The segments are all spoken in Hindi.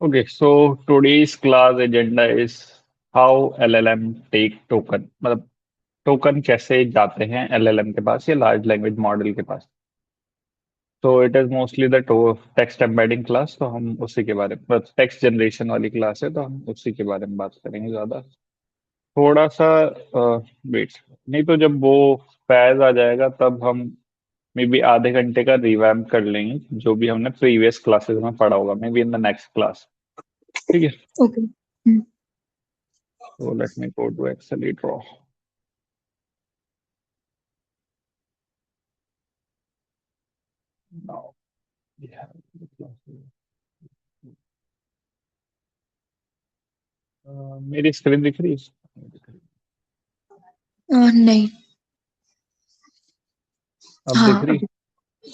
Okay, so today's class agenda is how LLM take token. मतलब टोकन कैसे जाते हैं LLM के पास या लार्ज लैंग्वेज मॉडल के पास। तो it is mostly the text embedding class, तो हम उसी के बारे में, टेक्स्ट जनरेशन वाली क्लास है तो हम उसी के बारे में बात करेंगे ज्यादा। थोड़ा सा वेट, नहीं तो जब वो फैज आ जाएगा तब हम मे बी आधे घंटे का रिवैम्प कर लेंगे जो भी हमने प्रीवियस क्लासेस में पढ़ा होगा, may be in the next class. ठीक है। Okay. So let me go to Excel draw. Now we have the classes. मेरी स्क्रीन दिख रही है? नहीं दिख रही। नहीं। अब दिख हाँ रही? अभी।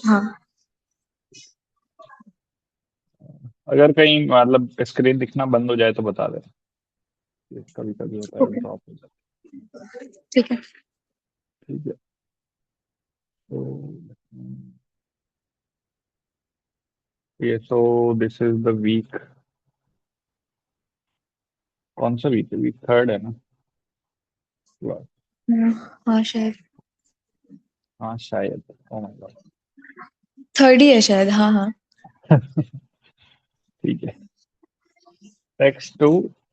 हाँ। अगर कहीं मतलब स्क्रीन दिखना बंद हो जाए तो बता दे। कभी कभी होता है, ओके। ड्रॉप हो जाता ठीक है। है। ठीक है। तो ये तो दिस इज द वीक। कौन सा वीक है? वीक थर्ड है ना? वाह, हाँ शायद हाँ शायद। Oh my God. थर्ड ही है शायद। हाँ हाँ। ठीक है। Text to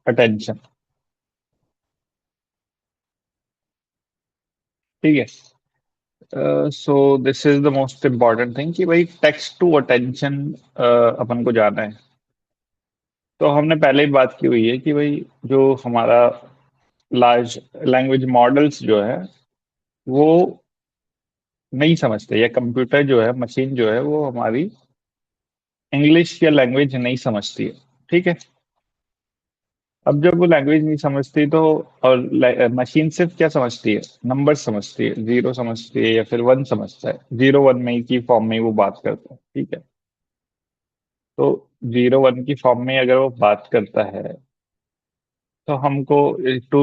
attention. ठीक है। So this is the most important thing कि भाई टेक्स्ट टू अटेंशन अपन को जाना है। तो हमने पहले ही बात की हुई है कि भाई जो हमारा लार्ज लैंग्वेज मॉडल्स जो है वो नहीं समझते, या कंप्यूटर जो है, मशीन जो है वो हमारी इंग्लिश या लैंग्वेज नहीं समझती है। ठीक है। अब जब वो लैंग्वेज नहीं समझती तो, और मशीन सिर्फ क्या समझती है? नंबर समझती है, जीरो समझती है या फिर वन समझता है, जीरो वन में की फॉर्म में ही वो बात करता है। ठीक है। तो जीरो वन की फॉर्म में अगर वो बात करता है तो हमको टू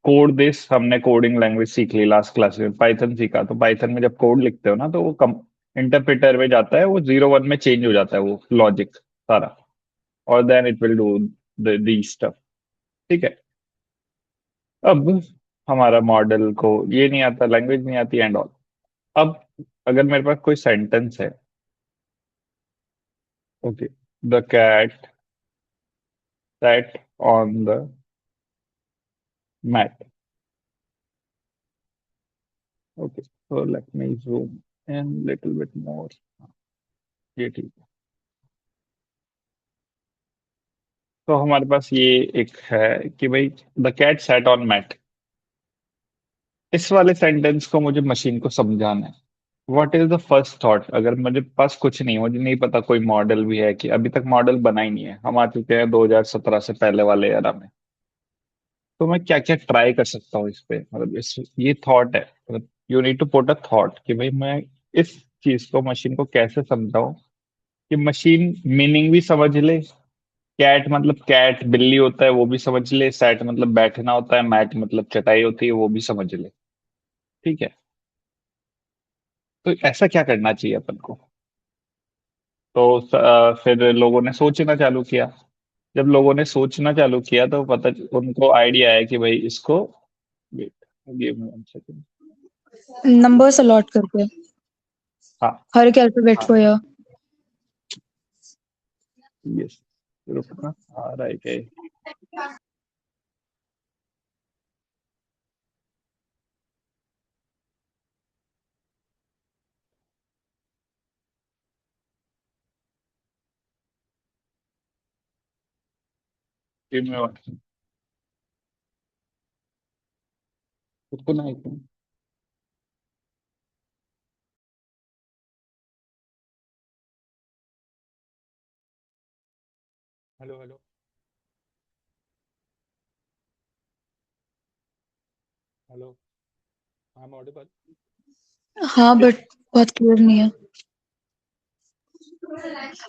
कोड दिस, हमने कोडिंग लैंग्वेज सीख ली लास्ट क्लास में, पाइथन सीखा। तो पाइथन में जब कोड लिखते हो ना तो वो कम इंटरप्रेटर में जाता है, वो जीरो वन में चेंज हो जाता है वो लॉजिक सारा, और then it will do the stuff. ठीक है। अब हमारा मॉडल को ये नहीं आता, लैंग्वेज नहीं आती एंड ऑल। अब अगर मेरे पास कोई सेंटेंस है, okay, the cat sat on the mat. Okay, so let me zoom in little bit more. ये ठीक है। तो हमारे पास ये एक है कि भाई the cat sat on mat. इस वाले सेंटेंस को मुझे मशीन को समझाना है। What is the first thought? अगर मुझे पास कुछ नहीं, मुझे नहीं पता कोई मॉडल भी है कि अभी तक मॉडल बना ही नहीं है, हम आ चुके हैं 2017 से पहले वाले एरा में। तो मैं क्या क्या ट्राई कर सकता हूँ इस पे, मतलब इस ये थॉट है, मतलब you need to put a thought कि भाई मैं इस चीज को मशीन को कैसे समझाऊं कि मशीन मीनिंग भी समझ ले। कैट मतलब कैट बिल्ली होता है वो भी समझ ले, सैट मतलब बैठना होता है, मैट मतलब चटाई होती है वो भी समझ ले। ठीक है। तो ऐसा क्या करना चाहिए अपन को? तो फिर लोगों ने सोचना चालू किया। जब लोगों ने सोचना चालू किया तो पता उनको आइडिया आया कि भाई इसको, wait, give me one second. Numbers allot करके हाँ। हर एक अल्फाबेट को हाँ। या यस। रुकना, आ रहा है क्या? Give me one. रुकना एक minute. Hello hello. Hello. I am audible? हाँ बट बहुत क्लियर नहीं है।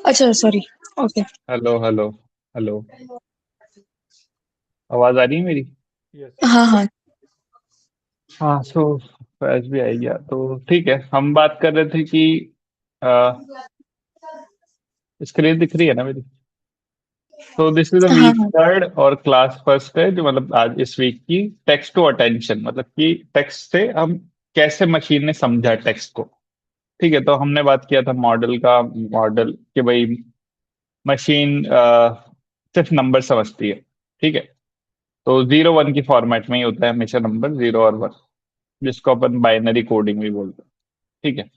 अच्छा sorry. Okay. Hello hello. Hello. आवाज आ रही है मेरी? Yes yes. हाँ हाँ। हाँ, सो फैज भी आई गया तो ठीक है। हम बात कर रहे थे कि स्क्रीन दिख रही है ना मेरी? तो दिस इज अ हाँ वीक हाँ। थर्ड और क्लास फर्स्ट है जो मतलब आज इस वीक की टेक्स्ट टू अटेंशन, मतलब कि टेक्स्ट से हम कैसे मशीन ने समझा टेक्स्ट को। ठीक है, तो हमने बात किया था मॉडल का, मॉडल कि भाई मशीन सिर्फ नंबर समझती है। ठीक है, तो 0 1 की फॉर्मेट में ही होता है हमेशा नंबर 0 और 1, जिसको अपन बाइनरी कोडिंग भी बोलते हैं। ठीक है,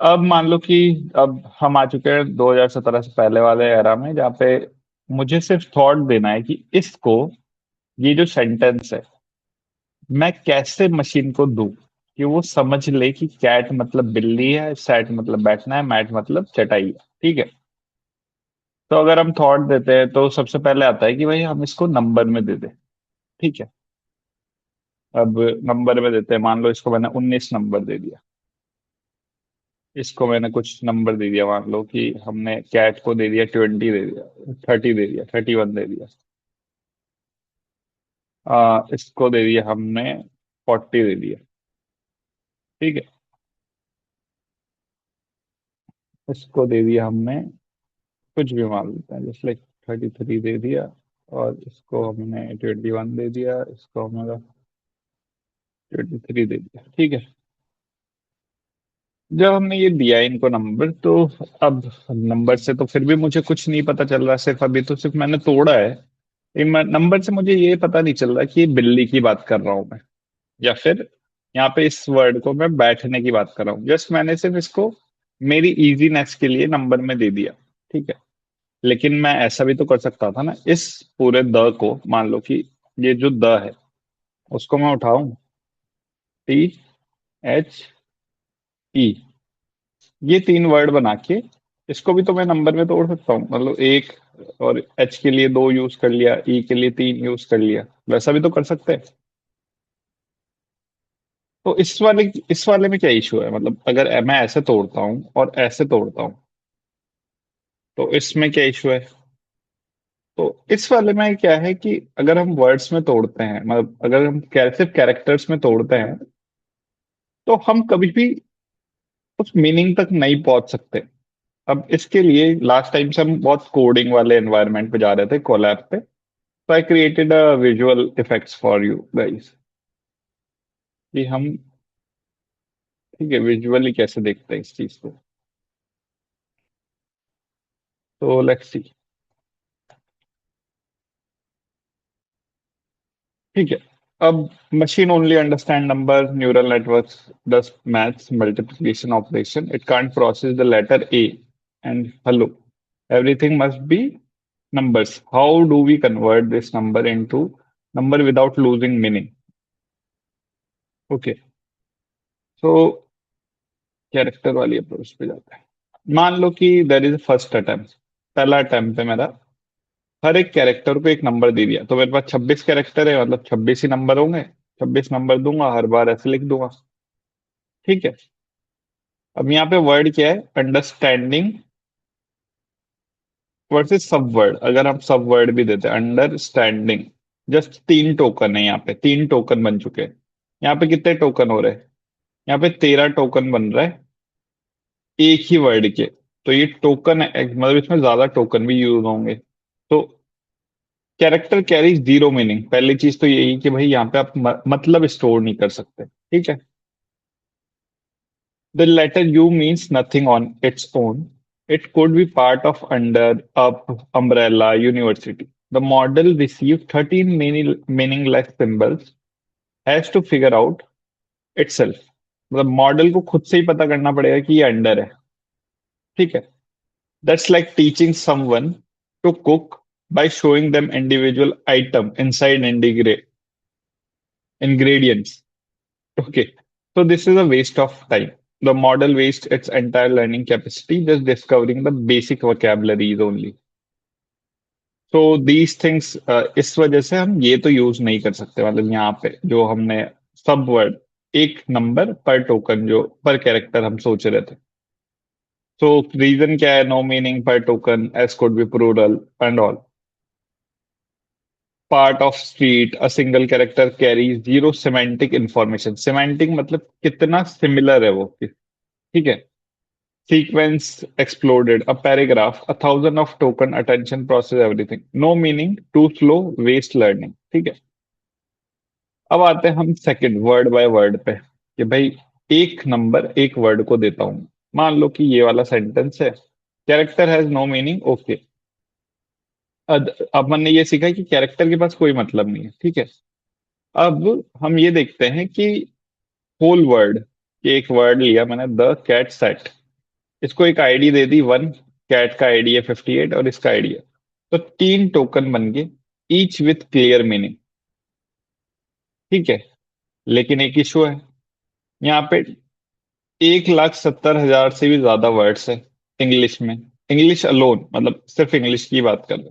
अब मान लो कि अब हम आ चुके हैं 2017 से पहले वाले एरा में, जहाँ पे मुझे सिर्फ थॉट देना है कि इसको, ये जो सेंटेंस है, मैं कैसे मशीन को दूं कि वो समझ ले कि कैट मतलब बिल्ली है, सैट मतलब बैठना है, मैट मतलब चटाई है। ठीक है, तो अगर हम थॉट देते हैं तो सबसे पहले आता है कि भाई हम इसको नंबर में दे दें। ठीक है, अब नंबर में देते हैं, मान लो इसको मैंने 19 नंबर दे दिया, इसको मैंने कुछ नंबर दे दिया, मान लो कि हमने कैट को दे दिया 20 दे दिया, 30 दे दिया, 31 दे दिया, इसको दे दिया हमने 40 दे दिया। ठीक है, इसको दे दिया हमने कुछ भी मान लेते हैं, जैसे लाइक 33 दे दिया, और इसको हमने 21 दे दिया, इसको हमारा 23 दे दिया। ठीक है, जब हमने ये दिया इनको नंबर, तो अब नंबर से तो फिर भी मुझे कुछ नहीं पता चल रहा, सिर्फ अभी तो सिर्फ मैंने तोड़ा है। नंबर से मुझे ये पता नहीं चल रहा कि ये बिल्ली की बात कर रहा हूं मैं, या फिर यहाँ पे इस वर्ड को मैं बैठने की बात कर रहा हूँ। जस्ट मैंने सिर्फ इसको मेरी इजीनेस के लिए नंबर में दे दिया। ठीक है, लेकिन मैं ऐसा भी तो कर सकता था ना, इस पूरे द को, मान लो कि ये जो द है उसको मैं उठाऊं, THE, ये 3 वर्ड बना के इसको भी तो मैं नंबर में तोड़ सकता हूँ, मतलब एक, और एच के लिए 2 यूज कर लिया, ई के लिए 3 यूज कर लिया, वैसा भी तो कर सकते हैं। तो इस वाले में क्या इशू है, मतलब अगर मैं ऐसे तोड़ता हूँ और ऐसे तोड़ता हूँ, तो इसमें क्या इशू है। तो इस वाले में क्या है कि अगर हम वर्ड्स में तोड़ते हैं, मतलब अगर हम सिर्फ कैरेक्टर्स में तोड़ते हैं, तो हम कभी भी उस मीनिंग तक नहीं पहुंच सकते। अब इसके लिए लास्ट टाइम से हम बहुत कोडिंग वाले एनवायरनमेंट पे जा रहे थे, कोलैब पे, तो I created a visual effects for you guys, कि हम, ठीक है, विजुअली कैसे देखते हैं इस चीज को। तो लेट्स सी। ठीक है, अब machine only understand number, neural networks does maths multiplication operation, it can't process the letter A and hello, everything must be numbers. How do we convert this number into number without losing meaning? Okay, so character वाली अप्रोच पे जाते हैं। मान लो कि देर इज फर्स्ट अटेम्प्ट, पहला अटेम्प्ट पे मेरा, हर एक कैरेक्टर को एक नंबर दे दिया, तो मेरे पास 26 कैरेक्टर है, मतलब 26 ही नंबर होंगे, 26 नंबर दूंगा, हर बार ऐसे लिख दूंगा। ठीक है, अब यहाँ पे वर्ड क्या है, अंडरस्टैंडिंग वर्सेस सब वर्ड। अगर हम सब वर्ड भी देते हैं, अंडरस्टैंडिंग, जस्ट 3 टोकन है, यहाँ पे 3 टोकन बन चुके हैं। यहाँ पे कितने टोकन हो रहे हैं, यहाँ पे 13 टोकन बन रहा है एक ही वर्ड के। तो ये टोकन है, मतलब इसमें ज्यादा टोकन भी यूज होंगे। तो कैरेक्टर कैरीज 0 मीनिंग, पहली चीज तो यही कि भाई यहाँ पे आप मतलब स्टोर नहीं कर सकते। ठीक है, the letter U means nothing on its own, it could be part of under, up, umbrella, university. The model receive 13 meaningless symbols, has to figure out itself. मतलब मॉडल को खुद से ही पता करना पड़ेगा कि ये अंडर है। ठीक है, that's like teaching someone to cook by showing them individual item inside ingredients. Okay, so this is a waste of time. The model wastes its entire learning capacity just discovering the basic vocabularies only. So these things, इस वजह से हम ये तो यूज नहीं कर सकते, मतलब यहाँ पे जो हमने सब वर्ड, एक नंबर पर टोकन, जो पर कैरेक्टर हम सोच रहे थे। So रीजन क्या है, नो मीनिंग पर token, S could be plural and all. Part of street, a single character carries 0 semantic information. Semantic मतलब कितना सिमिलर है वो, ठीक है। Sequence exploded. A paragraph, a thousand of token, attention, process, everything. No meaning, too slow, waste learning. ठीक है. अब आते हैं हम सेकंड वर्ड बाय वर्ड पे कि भाई एक नंबर एक वर्ड को देता हूं. मान लो कि ये वाला सेंटेंस है. Character has no meaning. Okay. अब मैंने ये सीखा कि कैरेक्टर के पास कोई मतलब नहीं है. ठीक है. अब हम ये देखते हैं कि होल वर्ड, एक वर्ड लिया मैंने, द कैट सेट. इसको एक आईडी दे दी 1. कैट का आईडी है 58 और इसका आईडी है. तो 3 टोकन बन गए, ईच विथ क्लियर मीनिंग. ठीक है. लेकिन एक इशू है यहाँ पे. 1,70,000 से भी ज्यादा वर्ड्स है इंग्लिश में. इंग्लिश अलोन, मतलब सिर्फ इंग्लिश की बात कर रहे.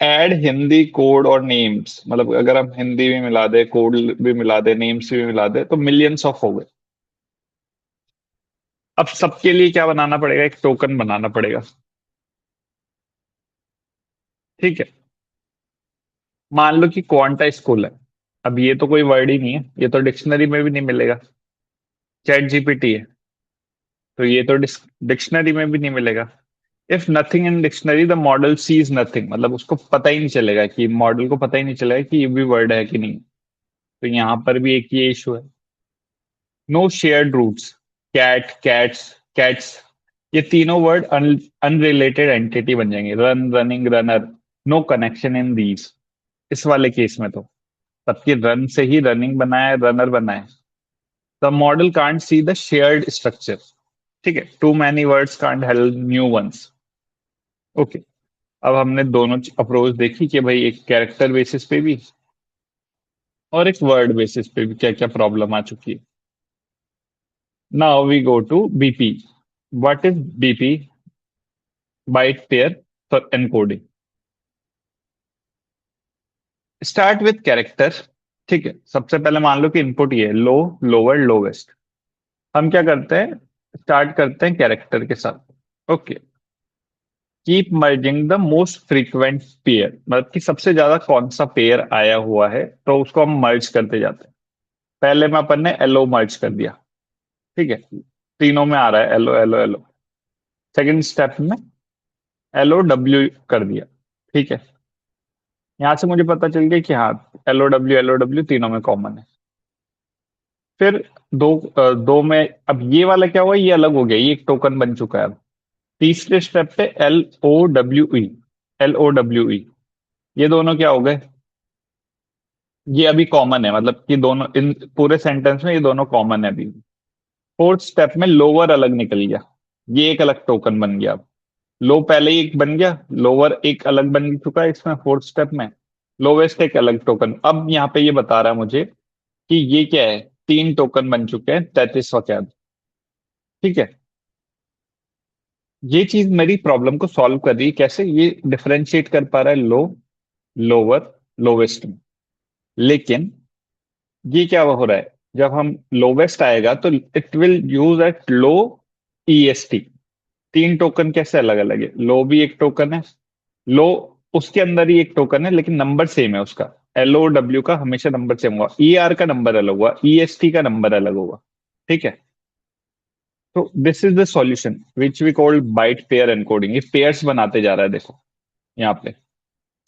ऐड हिंदी कोड और नेम्स, मतलब अगर हम हिंदी भी मिला दे, कोड भी मिला दे, नेम्स भी मिला दे, तो मिलियंस ऑफ हो गए. अब सबके लिए क्या बनाना पड़ेगा? एक टोकन बनाना पड़ेगा. ठीक है. मान लो कि क्वांटा स्कूल है. अब ये तो कोई वर्ड ही नहीं है, ये तो डिक्शनरी में भी नहीं मिलेगा. चैट जीपीटी है, तो ये तो डिक्शनरी में भी नहीं मिलेगा. If nothing in dictionary the model sees nothing, मतलब उसको पता ही नहीं चलेगा, कि मॉडल को पता ही नहीं चलेगा कि ये भी वर्ड है कि नहीं. तो यहां पर भी एक ये इशू है. No shared roots. Cat, cats, cats, ये तीनों वर्ड अनरिलेटेड एंटिटी बन जाएंगे. Run, running, runner. No connection in these. इस वाले केस में तो सबकी रन से ही रनिंग बनाए, रनर बनाए. The model can't see the shared structure. ठीक है. Too many words can't help new ones. Okay. अब हमने दोनों अप्रोच देखी कि भाई एक कैरेक्टर बेसिस पे भी और एक वर्ड बेसिस पे भी क्या क्या प्रॉब्लम आ चुकी है. Now we go to BP. What is BP? Byte pair for encoding. Start with character. ठीक है. सबसे पहले मान लो कि इनपुट ये है, लो, लोअर, लोवेस्ट. हम क्या करते हैं? स्टार्ट करते हैं कैरेक्टर के साथ. Okay. Keep merging the most frequent pair, मतलब कि सबसे ज्यादा कौन सा पेयर आया हुआ है, तो उसको हम मर्ज करते जाते हैं. पहले में अपन ने एलओ मर्ज कर दिया. ठीक है. तीनों में आ रहा है L O, L O, L O. Second step में एलओ डब्ल्यू कर दिया. ठीक है. यहां से मुझे पता चल गया कि हाँ, एलओ डब्ल्यू तीनों में कॉमन है. फिर दो में अब ये वाला क्या हुआ, ये अलग हो गया, ये एक टोकन बन चुका है अब. तीसरे स्टेप पे एल ओ डब्ल्यू ई, ये दोनों क्या हो गए? ये अभी कॉमन है, मतलब कि दोनों इन पूरे सेंटेंस में ये दोनों कॉमन है अभी. फोर्थ स्टेप में लोअर अलग निकल गया, ये एक अलग टोकन बन गया अब. लो पहले ही एक बन गया, लोअर एक अलग बन चुका है इसमें फोर्थ स्टेप में. लोवेस्ट एक अलग टोकन. अब यहाँ पे ये बता रहा है मुझे कि ये क्या है, 3 टोकन बन चुके हैं 33 वकैब. ठीक है. ये चीज मेरी प्रॉब्लम को सॉल्व कर रही है. कैसे? ये डिफरेंशिएट कर पा रहा है लो, लोअर, लोवेस्ट में. लेकिन ये क्या हो रहा है, जब हम लोवेस्ट आएगा तो it will use at low EST. 3 token कैसे अलग अलग है? लो भी एक टोकन है, लो उसके अंदर ही एक टोकन है, लेकिन नंबर सेम है उसका. एलओ डब्ल्यू का हमेशा नंबर सेम होगा, ई आर का नंबर अलग हुआ, ईएसटी का नंबर अलग होगा. ठीक है. तो this is the solution which we called byte pair encoding. ये पेयर्स बनाते जा रहा है, देखो यहाँ पे.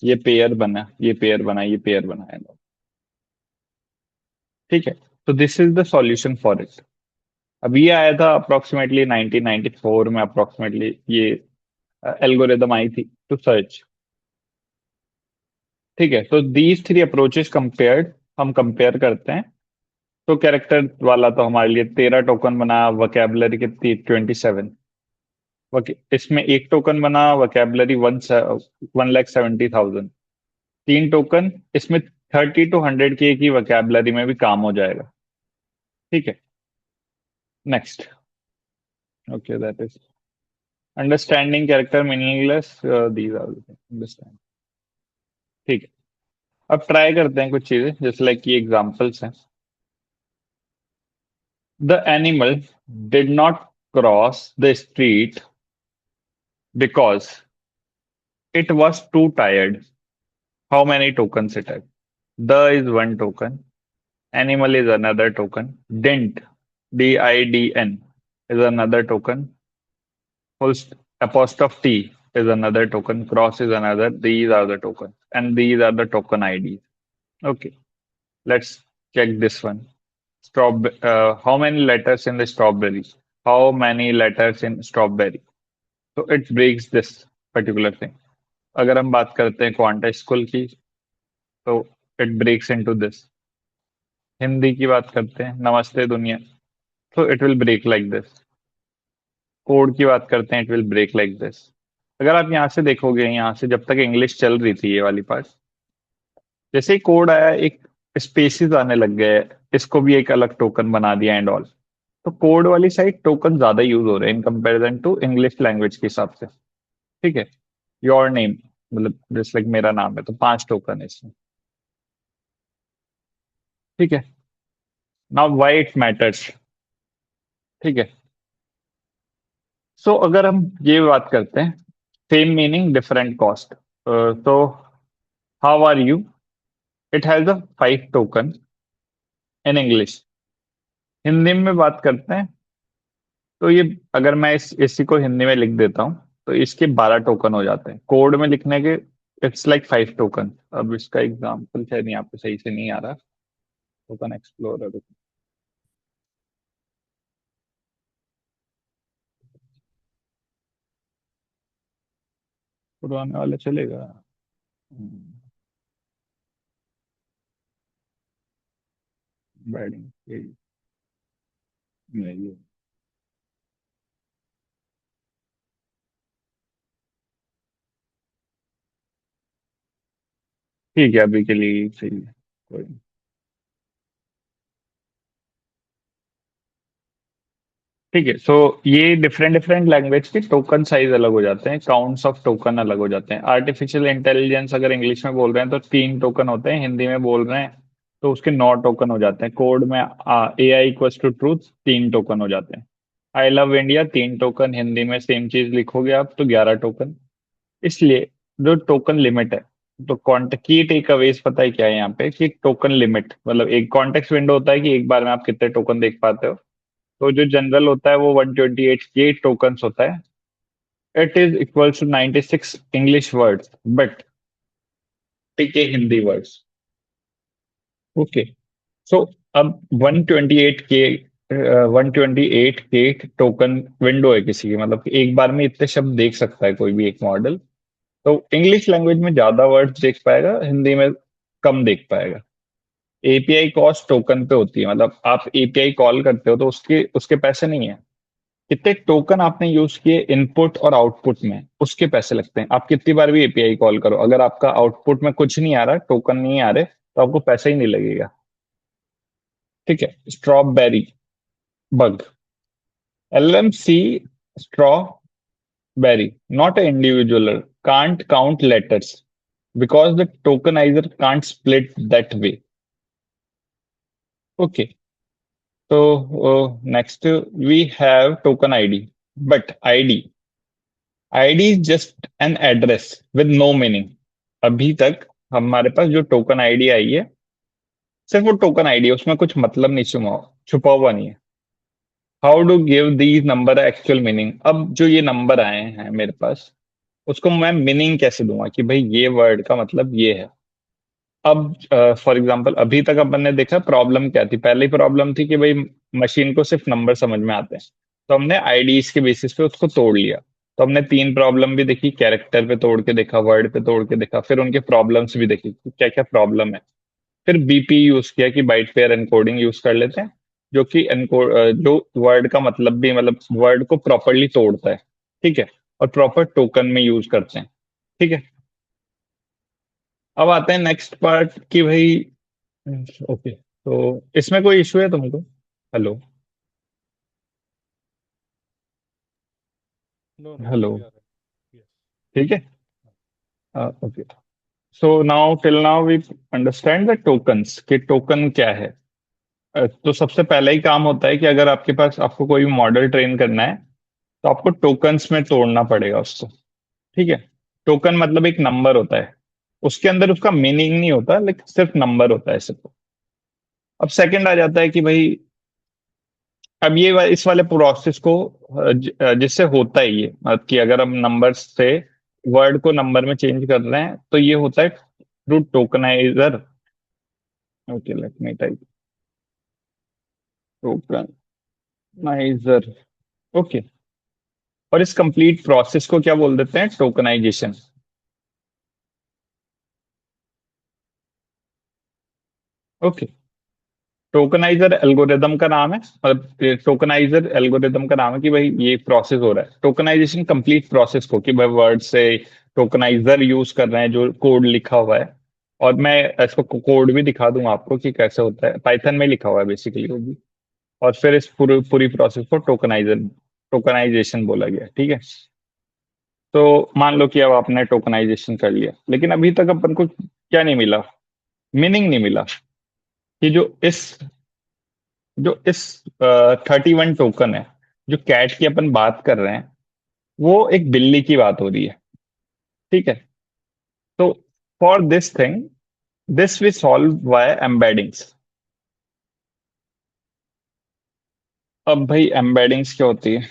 ये पेयर बना, ये पेयर बना, ये पेयर बना है. ठीक है. तो this is the solution for it. अब ये आया था अप्रोक्सीमेटली 1994 में, अप्रोक्सीमेटली ये एल्गोरिदम आई थी टू सर्च. ठीक है. तो दीज 3 अप्रोचेस कंपेयर्ड, हम कंपेयर करते हैं. तो कैरेक्टर वाला तो हमारे लिए 13 टोकन बना, वोकेबलरी कितनी, 27. इसमें एक टोकन बना, वोकेबलरी 1,70,000. 3 टोकन इसमें 30 to 100 की वोकेबलरी में भी काम हो जाएगा. ठीक है. Next. Okay, that is understanding character meaningless. These are understand. ठीक है. अब ट्राई करते हैं कुछ चीजें, जैसे लाइक की एग्जांपल्स हैं. The animal did not cross the street because it was too tired. How many token it है? The is one token, animal is another token, didn't, DIDN, is another token. Apostrophe T is another token. Cross is another. These are the tokens, and these are the token IDs. Okay, let's check this one. How many letters in the strawberry? How many letters in strawberry? So it breaks this particular thing. अगर हम बात करते हैं क्वांटा स्कूल की, तो it breaks into this. Hindi की बात करते हैं, नमस्ते दुनिया, तो it will break like this. Code की बात करते हैं, it will break like this. अगर आप यहाँ से देखोगे, यहाँ से जब तक इंग्लिश चल रही थी ये वाली पार्ट, जैसे ही कोड आया एक स्पेसिस आने लग गए, इसको भी एक अलग टोकन बना दिया एंड ऑल. तो कोड वाली साइड टोकन ज्यादा यूज हो रहे हैं in comparison to English language के हिसाब से. ठीक है. योर नेम, मतलब जैसे लाइक मेरा नाम है, तो 5 टोकन है इसमें. ठीक है. Now why it matters. ठीक है. सो अगर हम ये बात करते हैं, सेम मीनिंग डिफरेंट कॉस्ट. तो how are you, it has a 5 token in English. Hindi में बात करते हैं, तो ये अगर मैं इसी को हिंदी में लिख देता हूँ, तो इसके 12 टोकन हो जाते हैं. कोड में लिखने के इट्स लाइक 5 टोकन. अब इसका एग्जाम्पल शायद यहाँ पे सही से नहीं आ रहा. टोकन एक्सप्लोरर, पुराने वाले चलेगा. बैडिंग नहीं. ठीक है, अभी के लिए सही है. कोई नहीं. ठीक है. सो ये डिफरेंट डिफरेंट लैंग्वेज के टोकन साइज अलग हो जाते हैं, काउंट्स ऑफ टोकन अलग हो जाते हैं. आर्टिफिशियल इंटेलिजेंस अगर इंग्लिश में बोल रहे हैं तो 3 टोकन होते हैं, हिंदी में बोल रहे हैं तो उसके 9 टोकन हो जाते हैं. कोड में AI equals to truth 3 token हो जाते हैं. I love India 3 token, Hindi में सेम चीज लिखोगे आप तो 11 टोकन. इसलिए जो टोकन लिमिट है, तो की टेक अवेज पता है क्या है यहाँ पे, कि टोकन लिमिट मतलब एक कॉन्टेक्स्ट विंडो होता है कि एक बार में आप कितने टोकन देख पाते हो. तो जो जनरल होता है वो 128 के टोकन्स होता है. It is equal to 96 English words, but के हिंदी वर्ड्स. ओके. सो अब 128 के टोकन विंडो है किसी की, मतलब कि एक बार में इतने शब्द देख सकता है कोई भी एक मॉडल. तो इंग्लिश लैंग्वेज में ज्यादा वर्ड्स देख पाएगा, हिंदी में कम देख पाएगा. एपीआई कॉस्ट टोकन पे होती है, मतलब आप एपीआई कॉल करते हो तो उसके उसके पैसे नहीं है. कितने टोकन आपने यूज किए इनपुट और आउटपुट में, उसके पैसे लगते हैं. आप कितनी बार भी एपीआई कॉल करो, अगर आपका आउटपुट में कुछ नहीं आ रहा, टोकन नहीं आ रहे, तो आपको पैसा ही नहीं लगेगा. ठीक है. Strawberry bug, LMC strawberry, not an individual, can't count letters because the tokenizer can't split that way. Okay. So next we have token ID, but ID is just an address with no meaning. अभी तक हमारे पास जो टोकन आईडी आई है, सिर्फ वो टोकन आईडी है, उसमें कुछ मतलब नहीं छुपा छुपा हुआ नहीं है. How to give these number actual meaning. अब जो ये नंबर आए हैं मेरे पास, उसको मैं मीनिंग कैसे दूंगा कि भाई ये वर्ड का मतलब ये है. अब फॉर एग्जांपल अभी तक अपन ने देखा प्रॉब्लम क्या थी. पहली प्रॉब्लम थी कि भाई मशीन को सिर्फ नंबर समझ में आते हैं, तो हमने आईडीज के बेसिस पे उसको तोड़ लिया. तो हमने 3 प्रॉब्लम भी देखी, कैरेक्टर पे तोड़ के देखा, वर्ड पे तोड़ के देखा, फिर उनके प्रॉब्लम्स भी देखी कि क्या क्या प्रॉब्लम है. फिर बीपी यूज किया कि बाइट पेयर एनकोडिंग यूज कर लेते हैं, जो कि एनकोड जो वर्ड का मतलब भी, मतलब वर्ड को प्रॉपरली तोड़ता है. ठीक है. और प्रॉपर टोकन में यूज करते हैं. ठीक है. अब आते हैं नेक्स्ट पार्ट कि भाई, ओके, तो इसमें कोई इशू है तुमको? Hello? No no, hello? We are yes. ठीक है. Okay. So now till now we understand the tokens, कि टोकन क्या है. तो सबसे पहला ही काम होता है कि अगर आपके पास आपको कोई मॉडल ट्रेन करना है, तो आपको टोकन्स में तोड़ना पड़ेगा उसको. ठीक है. टोकन मतलब एक नंबर होता है, उसके अंदर उसका मीनिंग नहीं होता, लेकिन सिर्फ नंबर होता है सिर्फ. अब सेकंड आ जाता है कि भाई अब इस वाले प्रोसेस को जिससे होता है ये मतलब कि अगर हम नंबर से वर्ड को नंबर में चेंज कर रहे हैं तो ये होता है through tokenizer. Okay, let me type tokenizer. Okay. और इस कंप्लीट प्रोसेस को क्या बोल देते हैं? टोकनाइजेशन। ओके। टोकनाइजर एल्गोरिदम का नाम है, मतलब टोकनाइजर एल्गोरिदम का नाम है कि भाई ये प्रोसेस हो रहा है। टोकनाइजेशन कंप्लीट प्रोसेस को कि भाई वर्ड से टोकनाइजर यूज कर रहे हैं जो कोड लिखा हुआ है। और मैं इसको कोड भी दिखा दूंगा आपको कि कैसे होता है, पाइथन में लिखा हुआ है बेसिकली वो भी। और फिर इस पूरी पूरी प्रोसेस को टोकनाइजेशन बोला गया, ठीक है। तो मान लो कि अब आपने टोकनाइजेशन कर लिया, लेकिन अभी तक अपन को क्या नहीं मिला? मीनिंग नहीं मिला कि जो इस 31 टोकन है, जो कैट की अपन बात कर रहे हैं, वो एक बिल्ली की बात हो रही है, ठीक है। तो for this thing, this we solve by embeddings. अब भाई एम्बेडिंग्स क्या होती है?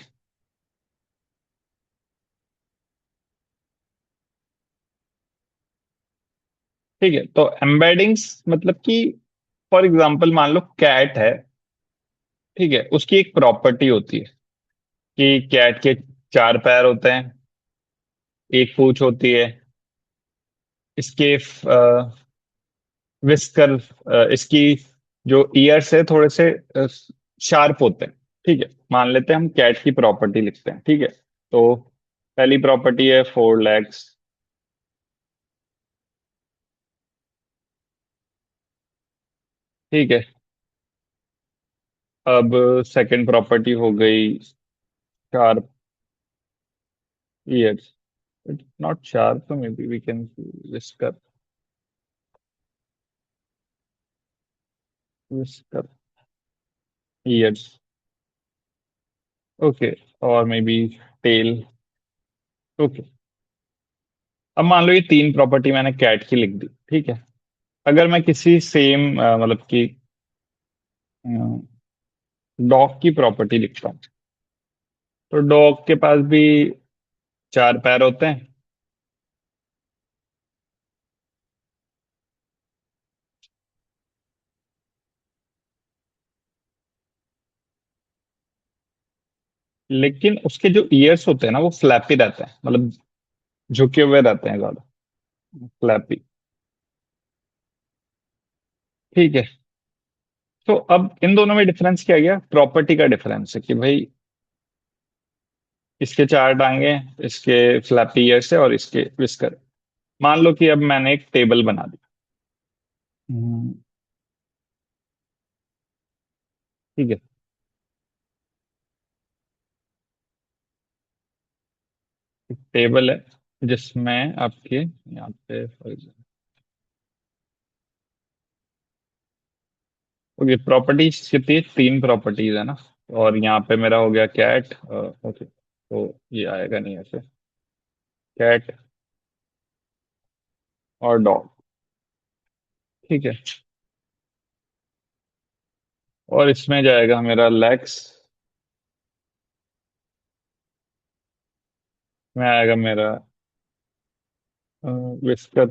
ठीक है, तो एम्बेडिंग्स मतलब कि फॉर एग्जांपल मान लो कैट है, ठीक है, उसकी एक प्रॉपर्टी होती है कि कैट के चार पैर होते हैं, एक पूंछ होती है, इसके विस्कर, इसकी जो ईयर्स है थोड़े से शार्प होते हैं, ठीक है। मान लेते हैं हम कैट की प्रॉपर्टी लिखते हैं, ठीक है। तो पहली प्रॉपर्टी है 4 legs। ठीक है। अब सेकंड प्रॉपर्टी हो गई शार्प ईयर्स। नॉट शार्प, तो maybe we can whisker. Whisker ears. Okay. और मे बी टेल। ओके। अब मान लो ये तीन प्रॉपर्टी मैंने कैट की लिख दी, ठीक है। अगर मैं किसी सेम मतलब कि डॉग की प्रॉपर्टी लिखता हूँ, तो डॉग के पास भी चार पैर होते हैं, लेकिन उसके जो ईयर्स होते हैं ना वो फ्लैपी रहते हैं, मतलब झुके हुए रहते हैं ज्यादा, फ्लैपी। ठीक है। तो अब इन दोनों में डिफरेंस क्या गया? प्रॉपर्टी का डिफरेंस है कि भाई इसके चार टांगे, इसके फ्लैपी ईयर्स है और इसके विस्कर। मान लो कि अब मैंने एक टेबल बना दी। हम्म, ठीक है। एक टेबल है जिसमें आपके यहाँ पे फॉर एग्जाम्पल, ओके, प्रॉपर्टीज कितनी है? तीन प्रॉपर्टीज है ना। और यहाँ पे मेरा हो गया कैट। ओके, तो ये आएगा नहीं ऐसे, कैट और डॉग, ठीक है। और इसमें जाएगा मेरा लेग्स, में आएगा मेरा विस्कर।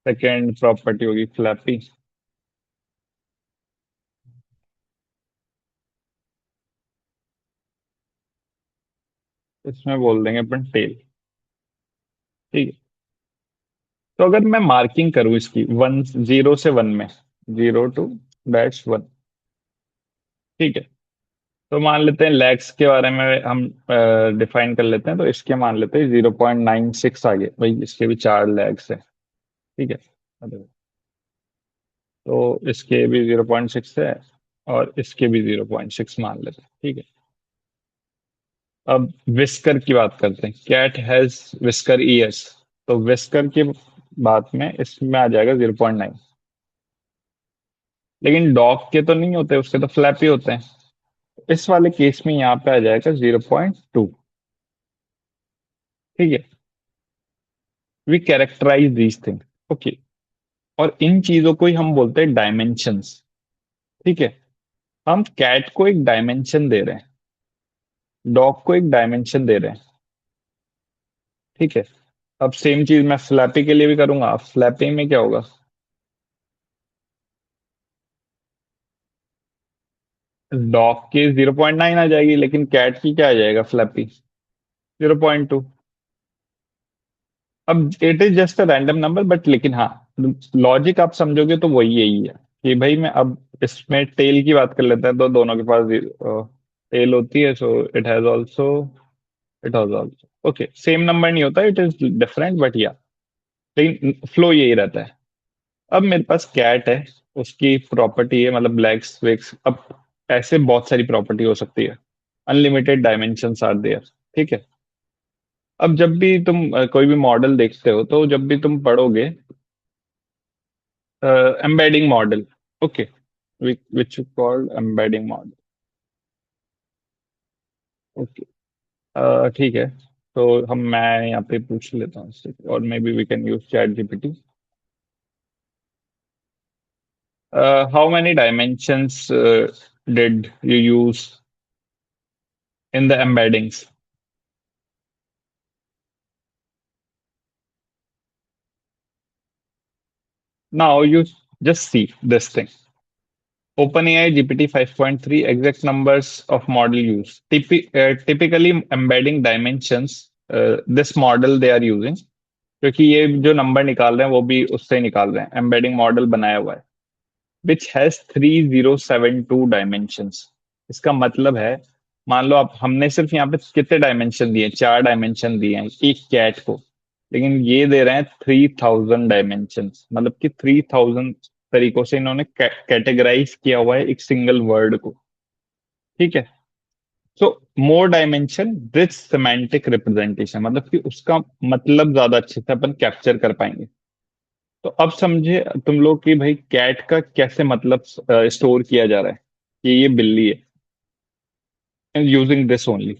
सेकेंड प्रॉपर्टी होगी फ्लैपी। इसमें बोल देंगे अपन टेल, ठीक है। तो अगर मैं मार्किंग करूं इसकी वन, जीरो से वन में, 0 to -1, ठीक है। तो मान लेते हैं लेग्स के बारे में हम डिफाइन कर लेते हैं, तो इसके मान लेते हैं 0.96 आ गए भाई, इसके भी चार लेग्स हैं, ठीक है। तो इसके भी 0.6 है और इसके भी 0.6 मान लेते हैं, ठीक है। अब विस्कर की बात करते हैं, कैट हैज विस्कर ईयर्स। तो विस्कर की बात में इसमें आ जाएगा 0.9। लेकिन डॉग के तो नहीं होते, उसके तो फ्लैपी होते हैं। इस वाले केस में यहाँ पे आ जाएगा 0.2, ठीक है। We characterize these thing, okay. और इन चीजों को ही हम बोलते हैं डायमेंशंस। ठीक है। हम कैट को एक डायमेंशन दे रहे हैं, डॉग को एक डायमेंशन दे रहे हैं। ठीक है। अब सेम चीज मैं फ्लैपी के लिए भी करूंगा। फ्लैपी में क्या होगा? डॉग की 0.9 आ जाएगी, लेकिन कैट की क्या आ जाएगा फ्लैपी? 0.2। अब it is just a random number, but लेकिन हाँ, लॉजिक आप समझोगे तो वही यही है कि भाई मैं अब इसमें टेल की बात कर लेते हैं, तो दोनों के पास टेल होती है, so it has also okay, same number नहीं होता, इट इज डिफरेंट, बट या लेकिन फ्लो यही रहता है। अब मेरे पास कैट है, उसकी प्रॉपर्टी है मतलब ब्लैक स्विक्स। अब ऐसे बहुत सारी प्रॉपर्टी हो सकती है, अनलिमिटेड डायमेंशंस आर देयर। ठीक है। अब जब भी तुम कोई भी मॉडल देखते हो, तो जब भी तुम पढ़ोगे एम्बेडिंग मॉडल, ओके, विच कॉल्ड एम्बेडिंग मॉडल, ओके, ठीक है। तो मैं यहाँ पे पूछ लेता हूँ इससे, और maybe we can use chat GPT. How many dimensions did you use in the embeddings? Now you just see this thing. OpenAI GPT 5.3 exact numbers of model use. Typically embedding dimensions, this model they are using, क्योंकि ये जो नंबर निकाल रहे हैं वो भी उससे निकाल रहे हैं, एम्बेडिंग मॉडल बनाया हुआ है, विच हैज 3072 डायमेंशंस। इसका मतलब है, मान लो आप, हमने सिर्फ यहाँ पे कितने डायमेंशन दिए? 4 डायमेंशन दिए हैं एक कैट को, लेकिन ये दे रहे हैं 3000 डायमेंशन, मतलब कि 3000 तरीकों से इन्होंने कैटेगराइज किया हुआ है एक सिंगल वर्ड को। ठीक है। सो मोर डायमेंशन रिच सेमेंटिक रिप्रेजेंटेशन, मतलब कि उसका मतलब ज्यादा अच्छे से अपन कैप्चर कर पाएंगे। तो अब समझे तुम लोग कि भाई कैट का कैसे मतलब स्टोर किया जा रहा है कि ये बिल्ली है, यूजिंग दिस ओनली।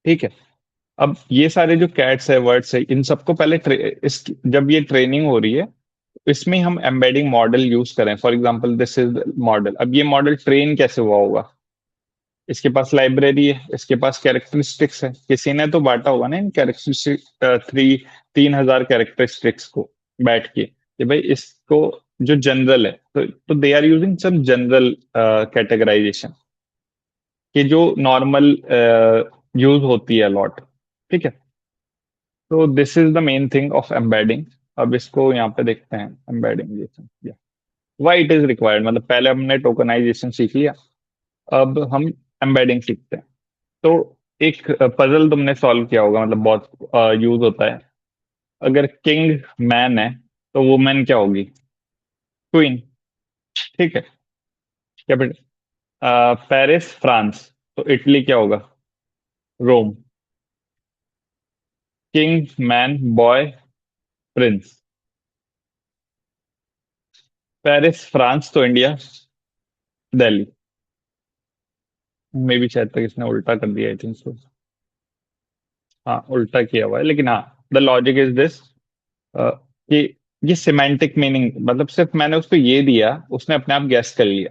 ठीक है। अब ये सारे जो कैट्स है, वर्ड्स है, इन सबको पहले जब ये ट्रेनिंग हो रही है, इसमें हम एम्बेडिंग मॉडल यूज करें। For example this is model. अब ये मॉडल ट्रेन कैसे हुआ होगा? इसके पास लाइब्रेरी है, इसके पास कैरेक्टरिस्टिक्स है, किसी ने तो बांटा होगा ना इन कैरेक्टरिस्टिक 3000 कैरेक्टरिस्टिक्स को बैठ के कि भाई इसको जो जनरल है, तो they are using some general categorization कि जो नॉर्मल यूज होती है लॉट। ठीक है। तो this is the main thing of embedding. अब इसको यहाँ पे देखते हैं, embedding why it is required. मतलब पहले हमने टोकनाइजेशन सीख लिया, अब हम एम्बेडिंग सीखते हैं। तो एक पजल तुमने सॉल्व किया होगा, मतलब बहुत यूज होता है। अगर किंग मैन है, तो वुमेन क्या होगी? क्वीन। ठीक है। कैपिटल पेरिस फ्रांस, तो इटली क्या होगा? Rome. King man boy prince, Paris France, तो इंडिया दिल्ली। मे भी शायद तक इसने उल्टा कर दिया, आई थिंक सो। हाँ, उल्टा किया हुआ है, लेकिन हाँ, द लॉजिक इज दिस कि ये सिमेंटिक मीनिंग, मतलब सिर्फ मैंने उसको ये दिया, उसने अपने आप गैस कर लिया।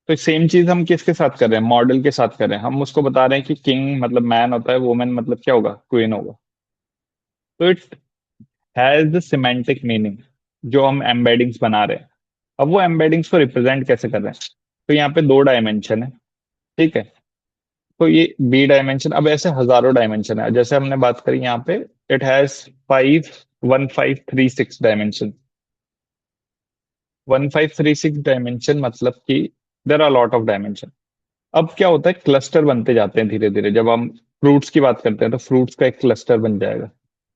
तो सेम चीज हम किसके साथ कर रहे हैं? मॉडल के साथ कर रहे हैं। हम उसको बता रहे हैं कि किंग मतलब मैन होता है, वुमेन मतलब क्या होगा? क्वीन होगा। तो it has the semantic meaning जो हम एम्बेडिंग्स बना रहे हैं। अब वो एम्बेडिंग्स को रिप्रेजेंट कैसे कर रहे हैं? तो यहाँ पे 2 डायमेंशन है। ठीक है। तो ये बी डायमेंशन, अब ऐसे हजारों डायमेंशन है, जैसे हमने बात करी यहाँ पे, इट हैज 51536 1536 डायमेंशन, मतलब कि there are lot of dimension. अब क्या होता है, क्लस्टर बनते जाते हैं धीरे धीरे। जब हम फ्रूट्स की बात करते हैं, तो फ्रूट्स का एक क्लस्टर बन जाएगा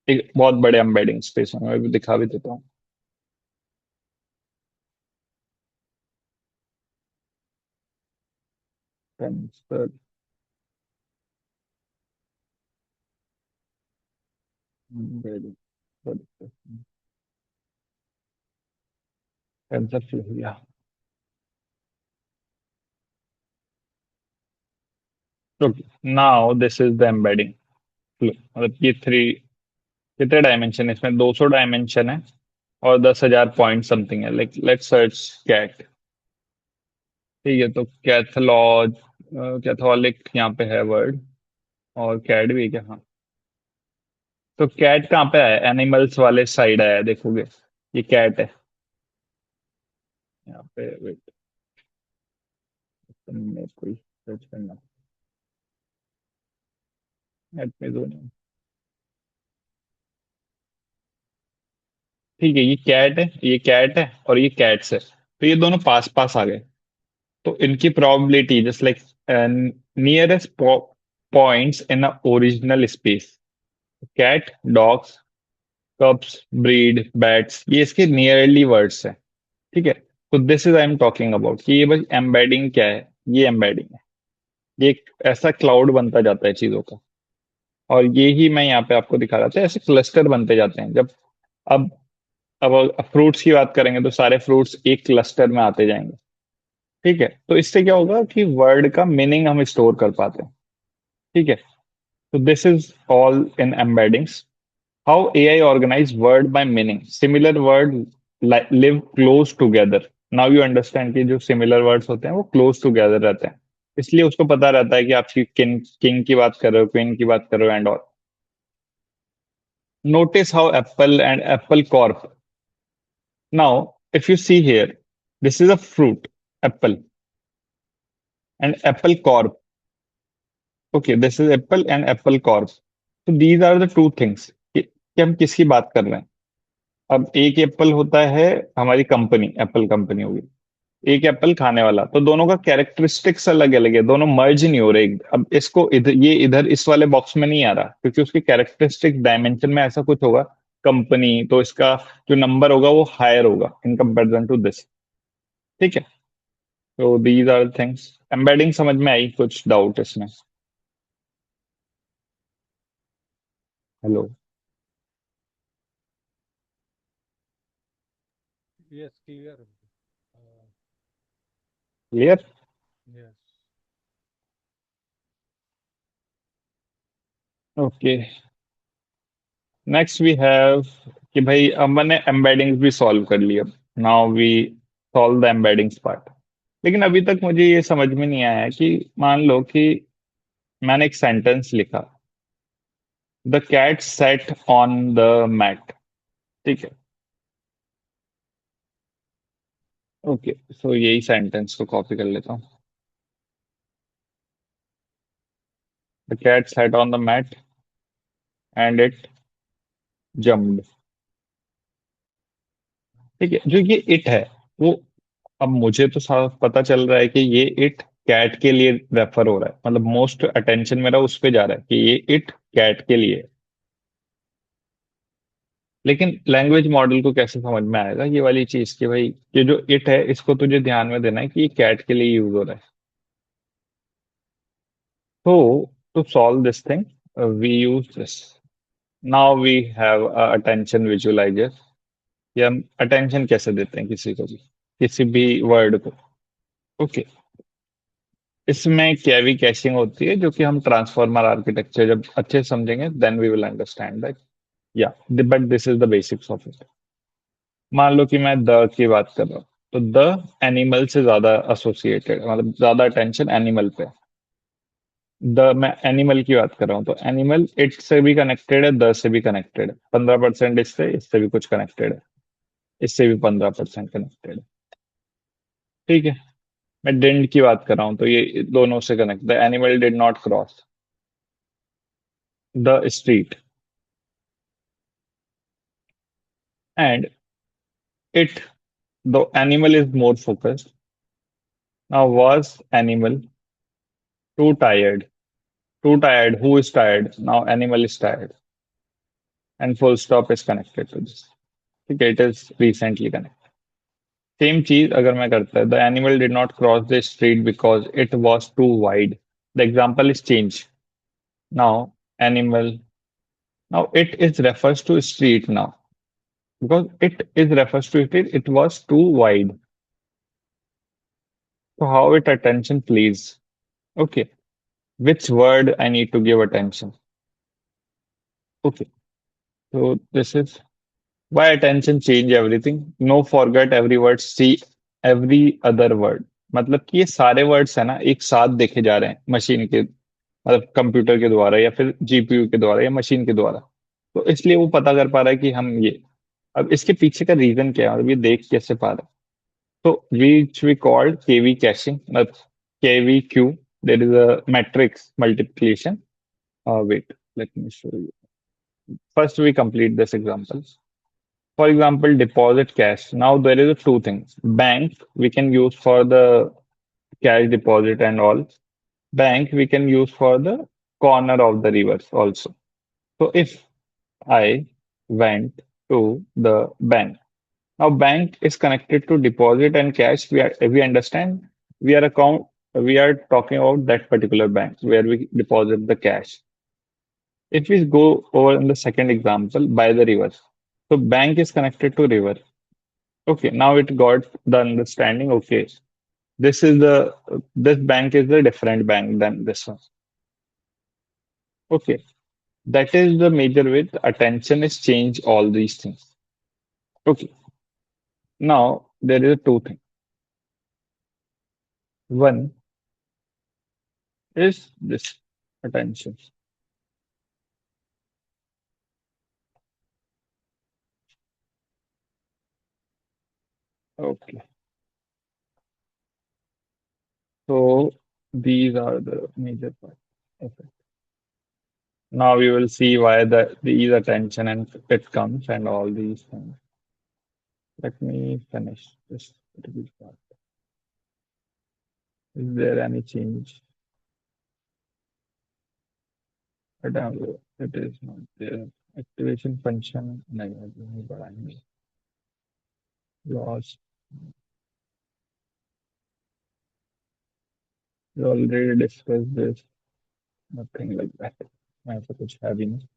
एक बहुत बड़े एम्बेडिंग स्पेस में। मैं भी दिखा भी देता हूँ। टेंसर embedding, टेंसर फ्लो, या now this is the embedding flow. मतलब ये थ्री, कितने डायमेंशन है इसमें? 200 डायमेंशन है। और 10,000 पॉइंट समथिंग है, लाइक लेट्स सर्च कैट। ठीक है, तो कैथोलिक यहाँ पे है वर्ड, और कैट भी है क्या? हाँ। तो कैट कहाँ पे आया? एनिमल्स वाले साइड आया, देखोगे ये कैट है यहाँ पे। वेट, मेरे को सर्च करना, नेट में दो नहीं। ठीक है, ये कैट है, ये कैट है, और ये कैट्स है, तो ये दोनों पास पास आ गए। तो इनकी probability just like nearest points in a original space, cat, dogs, cups, breed, bats, ये इसके नियरली वर्ड्स है। ठीक है, तो this is I am talking about कि ये बस एम्बेडिंग क्या है, ये एम्बेडिंग है। ये एक ऐसा क्लाउड बनता जाता है चीजों का, और ये ही मैं यहाँ पे आपको दिखा रहा था, ऐसे क्लस्टर बनते जाते हैं जब। अब अब फ्रूट्स की बात करेंगे तो सारे फ्रूट्स एक क्लस्टर में आते जाएंगे। ठीक है, तो इससे क्या होगा कि वर्ड का मीनिंग हम स्टोर कर पाते हैं। ठीक है, तो this is all in embeddings. How AI organize word by meaning, similar word live close together. Now you understand कि जो सिमिलर वर्ड्स होते हैं वो क्लोज टुगेदर रहते हैं, इसलिए उसको पता रहता है कि आप किंग किंग की बात कर रहे हो, क्वीन की बात कर रहे हो, and all. Notice how Apple and Apple Corp. Now, if you see here, this is a fruit, apple, and Apple Corp. Okay, this is Apple and Apple Corp. So these are the two things कि हम किसकी बात कर रहे हैं। अब एक एप्पल होता है हमारी कंपनी, एप्पल कंपनी होगी, एक एप्पल खाने वाला, तो दोनों का कैरेक्टरिस्टिक्स अलग अलग है, दोनों मर्ज नहीं हो रहे। अब इसको इधर, ये इधर इस वाले बॉक्स में नहीं आ रहा, क्योंकि उसके कैरेक्टरिस्टिक डायमेंशन में ऐसा कुछ होगा कंपनी, तो इसका जो नंबर होगा वो हायर होगा इन कंपेरिजन टू दिस। ठीक है, तो दीज आर थिंग्स। एम्बेडिंग समझ में आई? कुछ डाउट इसमें? Hello? Yes, clear. Uh, clear? yes. Okay, next we have कि भाई अब मैंने एम्बेडिंग्स भी सॉल्व कर लिया। Now we solve the embeddings part. लेकिन अभी तक मुझे ये समझ में नहीं आया कि मान लो कि मैंने एक सेंटेंस लिखा, the cat sat on the mat. ठीक है, ओके, सो यही सेंटेंस को कॉपी कर लेता हूँ। The cat sat on the mat and it jumped. ठीक है, जो ये इट है वो, अब मुझे तो साफ पता चल रहा है कि ये इट कैट के लिए रेफर हो रहा है, मतलब मोस्ट अटेंशन मेरा उस पे जा रहा है कि ये इट कैट के लिए है। लेकिन लैंग्वेज मॉडल को कैसे समझ में आएगा ये वाली चीज कि भाई ये जो इट है इसको तुझे ध्यान में देना है कि ये कैट के लिए यूज हो रहा है। तो to solve this thing we use this. Now we have attention visualizer. ये हम अटेंशन कैसे देते हैं किसी को भी, किसी भी वर्ड को। ओके, इसमें कैवी कैशिंग होती है, जो कि हम ट्रांसफॉर्मर आर्किटेक्चर जब अच्छे से समझेंगे then we will understand that. या but this is the basics of it. मान लो कि मैं द की बात कर रहा हूँ, तो द एनिमल से ज्यादा एसोसिएटेड, मतलब ज्यादा अटेंशन एनिमल पे। द, मैं एनिमल की बात कर रहा हूँ तो एनिमल इट से भी कनेक्टेड है, द से भी कनेक्टेड है, 15% इससे भी कुछ कनेक्टेड है, इससे भी 15% कनेक्टेड है। ठीक है, मैं डिड की बात कर रहा हूँ तो ये दोनों से connect, the animal did not cross the street, and it, the animal is more focused. Now, was animal too tired? Too tired. Who is tired? Now, animal is tired. And full stop is connected to this. Okay, it is recently connected. Same चीज अगर मैं करता है, the animal did not cross the street because it was too wide. The example is change. Now, animal. Now, it is refers to street now because it is refers to it. It was too wide. So, how it attention, please? Okay, which word I need to give attention? Okay, so this is Why attention change everything? No forget every word, see every other word. मतलब कि ये सारे वर्ड्स है ना एक साथ देखे जा रहे हैं मशीन के मतलब कंप्यूटर के द्वारा या फिर जीपीयू के द्वारा या मशीन के द्वारा। तो इसलिए वो पता कर पा रहा है कि हम ये अब इसके पीछे का रीजन क्या है और ये देख कैसे पा रहा है। So which we called KV caching, KVQ. There is a matrix multiplication. Wait, let me show you. First, we complete this example. For example, deposit cash. Now there is two things. Bank we can use for the cash deposit and all. Bank we can use for the corner of the rivers also. So if I went to the bank. Now, bank is connected to deposit and cash. We understand we are talking about that particular bank where we deposit the cash. If we go over in the second example by the river, so bank is connected to river. Okay, now it got the understanding. Okay, this bank is a different bank than this one. Okay, that is the major with attention is change all these things. Okay, now there is a two things. One is this attention. Okay, so these are the major parts. Okay. Now we will see why these attention and it comes and all these things. Let me finish this particular part. Is there any change? It is not there. Activation function नहीं बढ़ाएंगे. Loss. We already discussed this. Nothing like that. ऐसा कुछ है भी नहीं.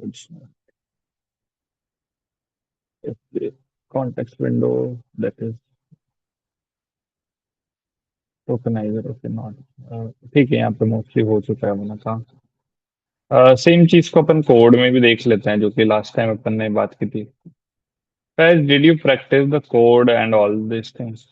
कुछ नहीं. If the context window that is tokenizer okay not ठीक है यहाँ पे मोस्टली हो चुका है अपना काम। सेम चीज को अपन कोड में भी देख लेते हैं जो कि लास्ट टाइम अपन ने बात की थी। Guys, did you practice the code and all these things?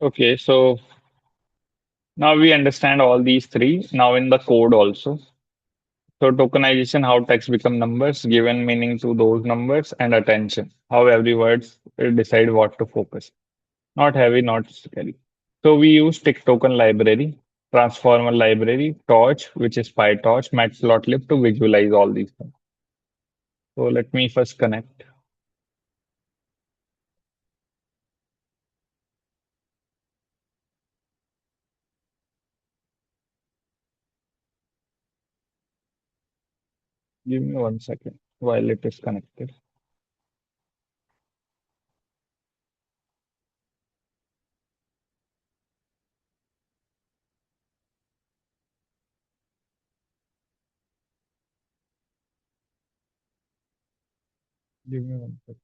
Okay, so now we understand all these three now in the code also. So tokenization, how text become numbers, given meaning to those numbers, and attention, how every word decide what to focus. Not heavy, not scary. So we use tick token library, transformer library, torch, which is PyTorch, matplotlib to visualize all these things. So let me first connect. Give me 1 second while it is connected. Give me 1 second.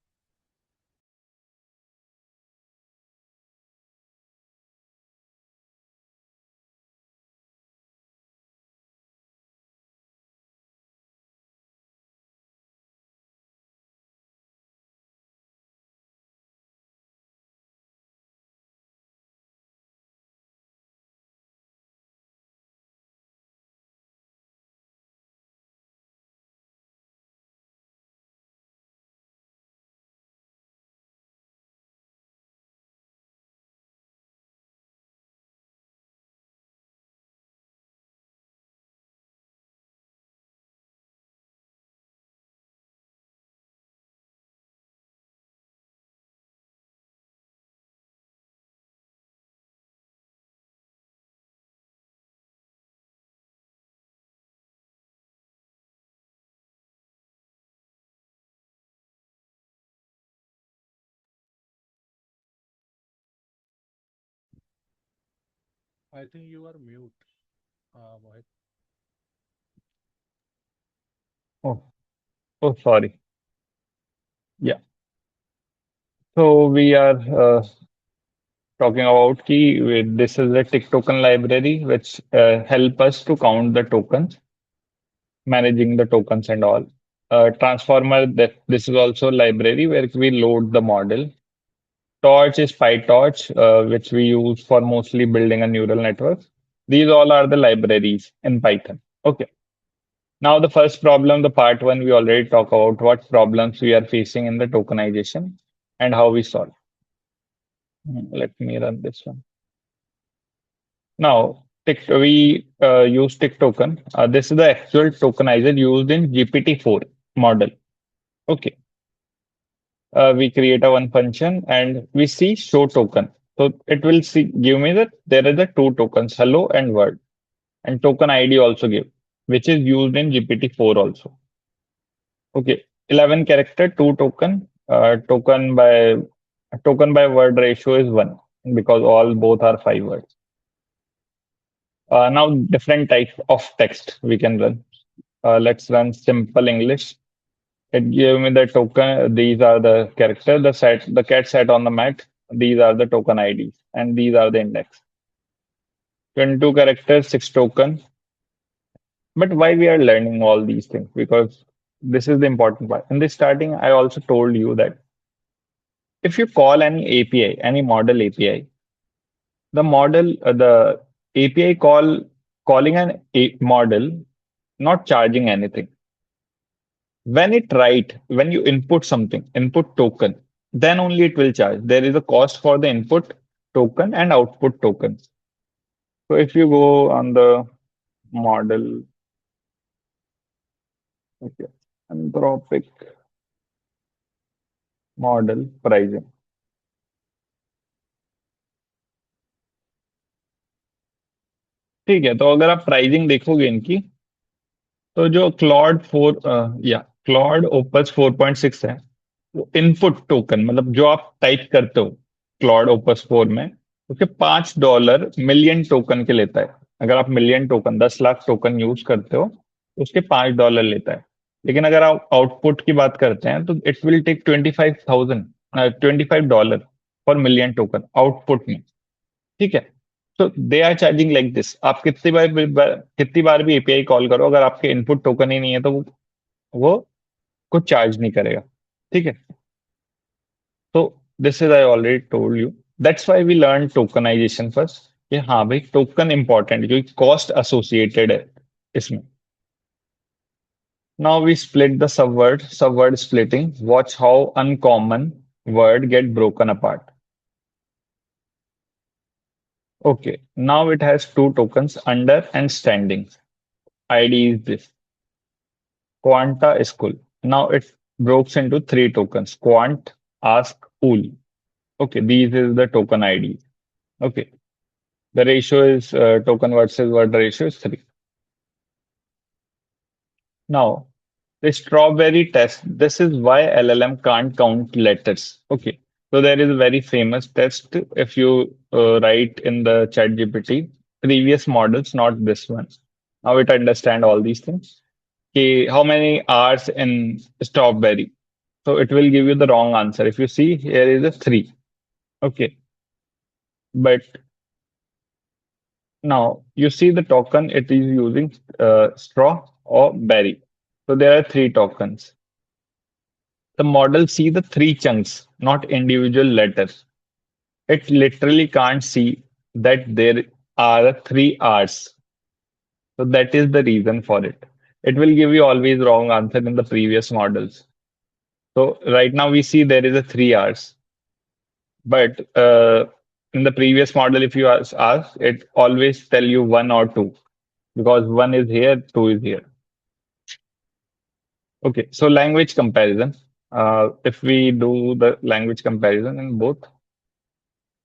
I think you are mute, Mohit. Oh, oh, sorry. Yeah. So we are talking about key. This is the tick token library, which help us to count the tokens, managing the tokens and all. Transformer. This is also library where we load the model. Torch is PyTorch, which we use for mostly building a neural network. These all are the libraries in Python. Okay. Now the first problem, the part one, we already talk about what problems we are facing in the tokenization and how we solve. Let me run this one. Now, we use tick token. This is the actual tokenizer used in GPT-4 model. Okay. We create a one function and we see show token. So it will give me that there are the two tokens, hello and word, and token ID also give, which is used in GPT-4 also. Okay, 11 character, two token, token by word ratio is one because all both are five words. Now different types of text we can run. Let's run simple English. It gave me the token. These are the character. The cat sat on the mat. These are the token IDs, and these are the index. 22 characters, six token. But why we are learning all these things? Because this is the important part. In the starting, I also told you that if you call any API, any model API, the API calling a model, not charging anything. When you input something, input token, then only it will charge. There is a cost for the input token and output tokens. So if you go on the model, okay, Anthropic model pricing. ठीक है, तो अगर आप प्राइसिंग देखोगे इनकी, तो जो क्लॉड ओपस 4.6 है, वो इनपुट टोकन मतलब जो आप टाइप करते हो क्लॉड ओपस 4 में, उसके $5 मिलियन टोकन के लेता है। अगर आप million token 10 lakh token use करते हो तो उसके $5 लेता है। लेकिन अगर आप आउटपुट की बात करते हैं तो it will take 25 dollar for million token output में। ठीक है, तो they are charging like this. आप कितनी बार भी एपीआई कॉल करो, अगर आपके इनपुट टोकन ही नहीं है तो वो कुछ चार्ज नहीं करेगा। ठीक है, तो this is I already told you, that's why we learn tokenization first, कि हाँ भाई टोकन इंपॉर्टेंट, जो कॉस्ट एसोसिएटेड है इसमें। Now we split the subword splitting, watch how uncommon word get broken apart. Okay, now it has two tokens, under and standing. ID is this. Quanta is cool. Now it breaks into three tokens. Quant, ask, pool. Okay, these is the token ID. Okay, the ratio is token versus word ratio is 3. Now, the strawberry test. This is why LLM can't count letters. Okay, so there is a very famous test. If you write in the chat GPT, previous models, not this one. Now it understand all these things. Okay, how many R's in strawberry? So it will give you the wrong answer. If you see, here is a 3. Okay, but now you see the token, it is using straw or berry. So there are three tokens. The model see the three chunks, not individual letters. It literally can't see that there are three R's. So that is the reason for it. It will give you always wrong answer in the previous models. So right now we see there is a three R's, but in the previous model, if you ask, it always tell you one or two, because one is here, two is here. Okay, so language comparison. If we do the language comparison in both,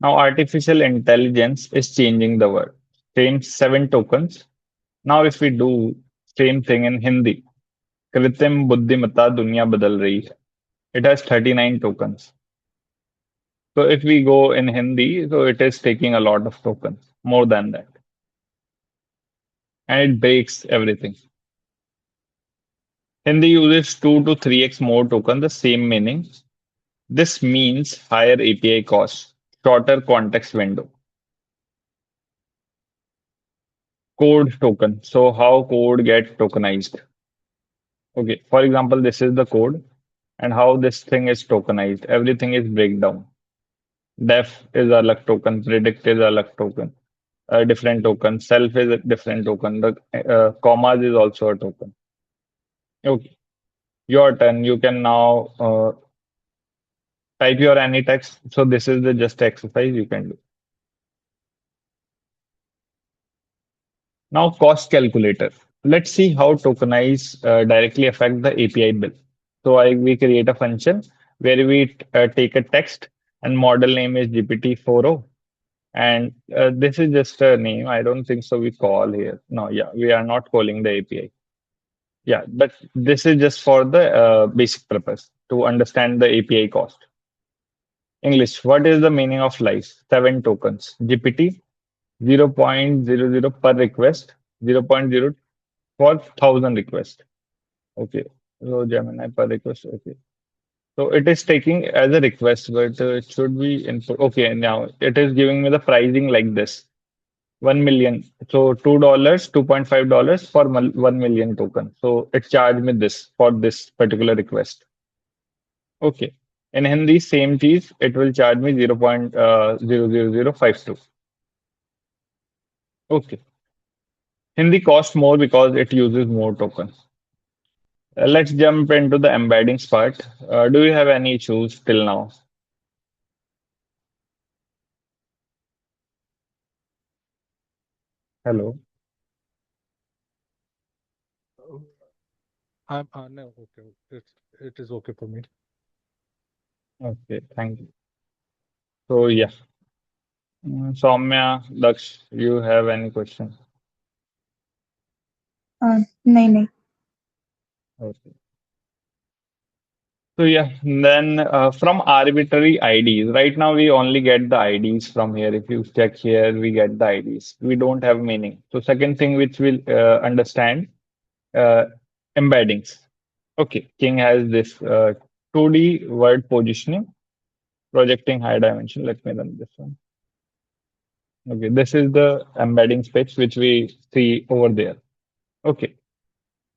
now artificial intelligence is changing the word. Same 7 tokens. Now if we do same thing in Hindi, कृत्रिम बुद्धिमत्ता दुनिया बदल रही है. It has 39 tokens. So if we go in Hindi, so it is taking a lot of tokens, more than that. and it breaks everything. Hindi uses 2 to 3x more token, the same meaning. This means higher API costs, shorter context window. Code token. So how code get tokenized? Okay, for example, this is the code and how this thing is tokenized. Everything is breakdown. Def is a luck token, predict is a luck token, a different token, self is a different token, the commas is also a token. Okay, your turn. You can now type your any text. So this is the just exercise you can do. Now cost calculator. Let's see how tokenize directly affect the API bill. So we create a function where we take a text and model name is GPT-4o. And this is just a name. I don't think so we call here. No, yeah, we are not calling the API. Yeah, but this is just for the basic purpose to understand the API cost. English, what is the meaning of life? 7 tokens. GPT, 0.00 per request, zero point 0.0 for 1,000 requests. Okay. So Gemini per request. Okay. So it is taking as a request, but it should be input. Okay. Now it is giving me the pricing like this. 1 million. So $2, $2.5 for 1 million token. So it charged me this for this particular request. Okay. In Hindi, same cheese, it will charge me 0.00052. Okay. Hindi cost more because it uses more tokens. Let's jump into the embeddings part. Do you have any issues till now? Hello. Uh, no, okay. It is okay for me. Okay, thank you. So yeah, Soumya, Daksh, you have any question? नहीं नहीं. Okay. So yeah, then from arbitrary IDs. Right now we only get the IDs from here. If you check here, we get the IDs. We don't have meaning. So second thing which we'll understand, uh, embeddings. Okay, King has this 2D word positioning, projecting high dimension. Let me run this one. Okay, this is the embedding specs which we see over there. Okay,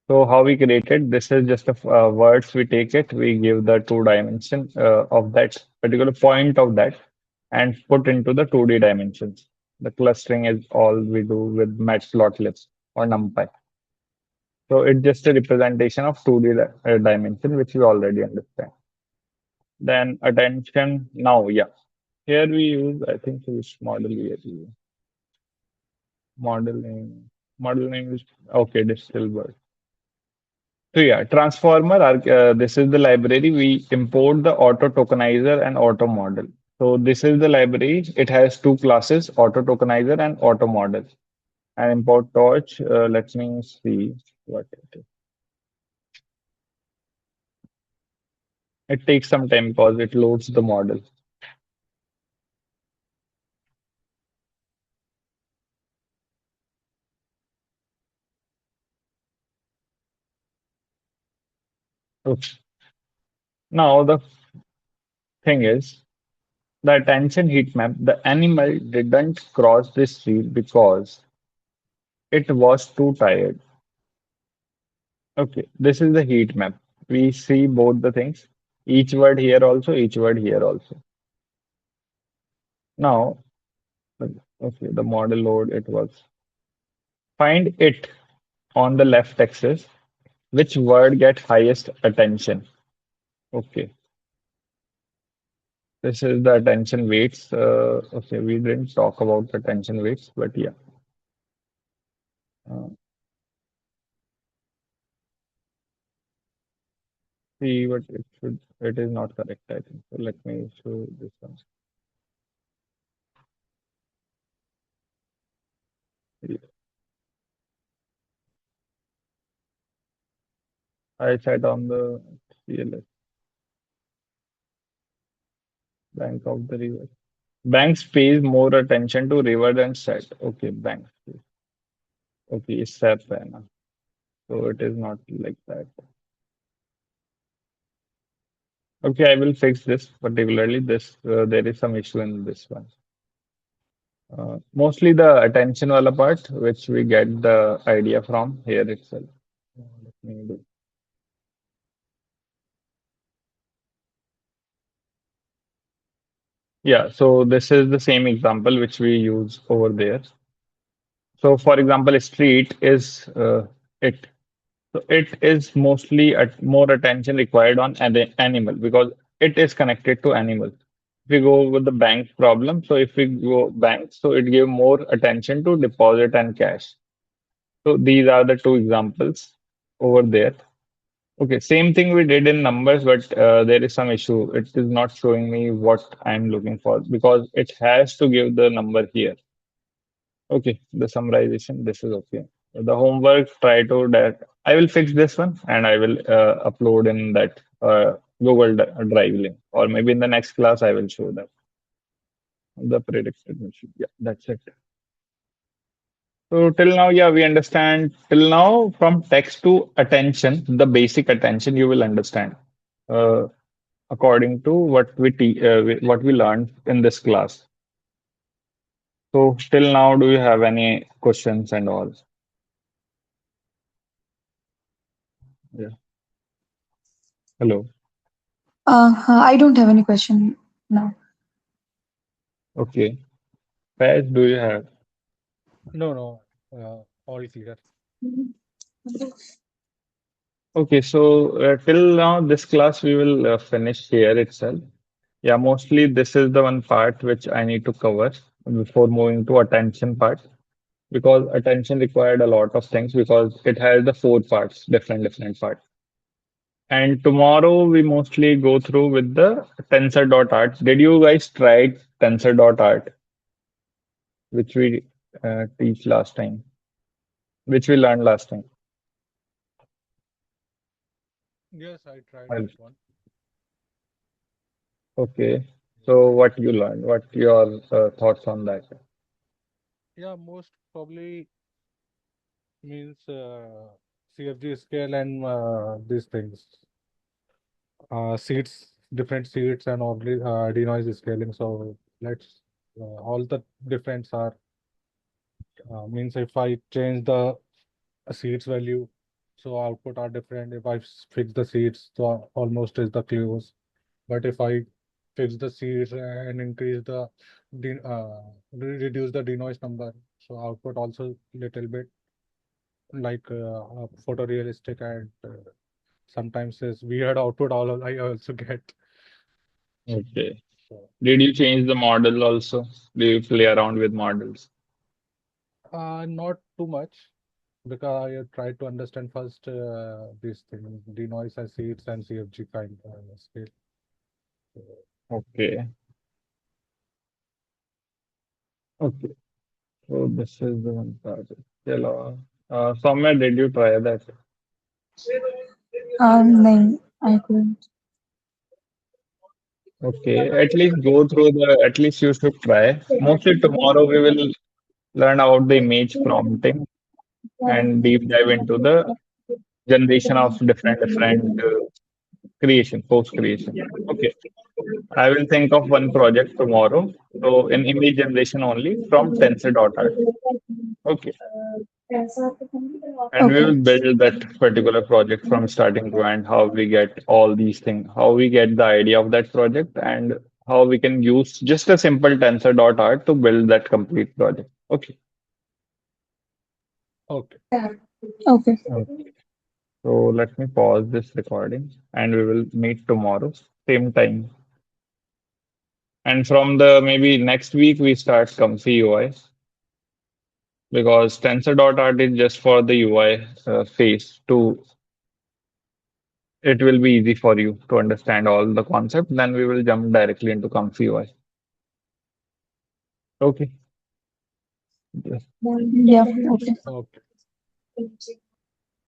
so how we created this is just a words we take it, we give the 2 dimension of that particular point of that and put into the 2D dimensions. The clustering is all we do with matplotlib or NumPy. So it's just a representation of 2D dimension which we already understand. Then attention now, yeah. Here we use, I think which model we are using. Model name. Model name is okay, Distilbert. So yeah, transformer. This is the library. We import the auto tokenizer and auto model. So this is the library. It has two classes: auto tokenizer and auto model. And import torch. Let me see what it is. It takes some time because it loads the model. Oops. Now the thing is the attention heat map. The animal didn't cross this street because it was too tired. Okay, this is the heat map. We see both the things. Each word here also, each word here also. Now, okay, the model load it was. Find it on the left axis. Which word get highest attention? Okay, this is the attention weights. Okay, we didn't talk about attention weights, but yeah. Uh, see what it should. It is not correct, I think. So let me show this one. Yeah, I said on the CLS, Bank of the River. Banks pays more attention to river than set. Okay, banks. Okay, step है ना. So it is not like that. Okay, I will fix this. Particularly this, there is some issue in this one. Mostly the attention wala part, which we get the idea from here itself. Let me do. Yeah, so this is the same example which we use over there. So, for example, street is it. So it is mostly more attention required on an animal because it is connected to animal. If we go with the bank problem, so if we go bank, so it give more attention to deposit and cash. So these are the two examples over there. Okay, same thing we did in numbers, but there is some issue. It is not showing me what I'm looking for because it has to give the number here. Okay, the summarization, this is okay. The homework, try to that. I will fix this one and I will upload in that Google Drive link, or maybe in the next class I will show that the predicted machine. Yeah, that's it. So till now, yeah, we understand. Till now, from text to attention, the basic attention you will understand uh, according to what what we learned in this class. So till now, do you have any questions and all? Yeah. Hello. I don't have any question now. Okay. Faiz, do you have? No, no, all clear. Okay, so till now, this class we will finish here itself. Yeah, mostly this is the one part which I need to cover before moving to attention part because attention required a lot of things because it has the four parts, different parts. And tomorrow we mostly go through with the tensor.art. Did you guys try tensor.art, which we teach last time, which we learned last time? Yes, I tried Well, that one. okay. So what you learned? What your thoughts on that? Yeah, most probably means CFG scale and these things. Seats, different seats and all denoise scaling. So let's all the difference are means if I change the seats value, so output are different. If I fix the seats, so almost is the clues. But if I fix the seats and increase the reduce the denoise number, so output also little bit like photorealistic and sometimes is weird output. All I also get. Okay. So, Did you change the model also? Do you play around with models? not too much because I tried to understand first these things, denoise and seats and CFG kind scale. Okay. Okay. So this is the one part. Hello. Soumya, did you try that? नहीं, I couldn't. Okay. At least go through at least you should try. Mostly tomorrow we will learn about the image prompting and deep dive into the generation of different creation, post creation. Okay. I will think of one project tomorrow. So in image generation only from tensor.art. Okay. And we will Okay. build that particular project from starting to end, how we get all these things, how we get the idea of that project, and how we can use just a simple tensor.art to build that complete project. Okay. Okay. Okay. Okay. So let me pause this recording and we will meet tomorrow, same time. And from the maybe next week, we start Comfy UI because tensor.art is just for the UI phase to it will be easy for you to understand all the concept. Then we will jump directly into Comfy UI. Okay. Yes. Yeah. Okay. Okay.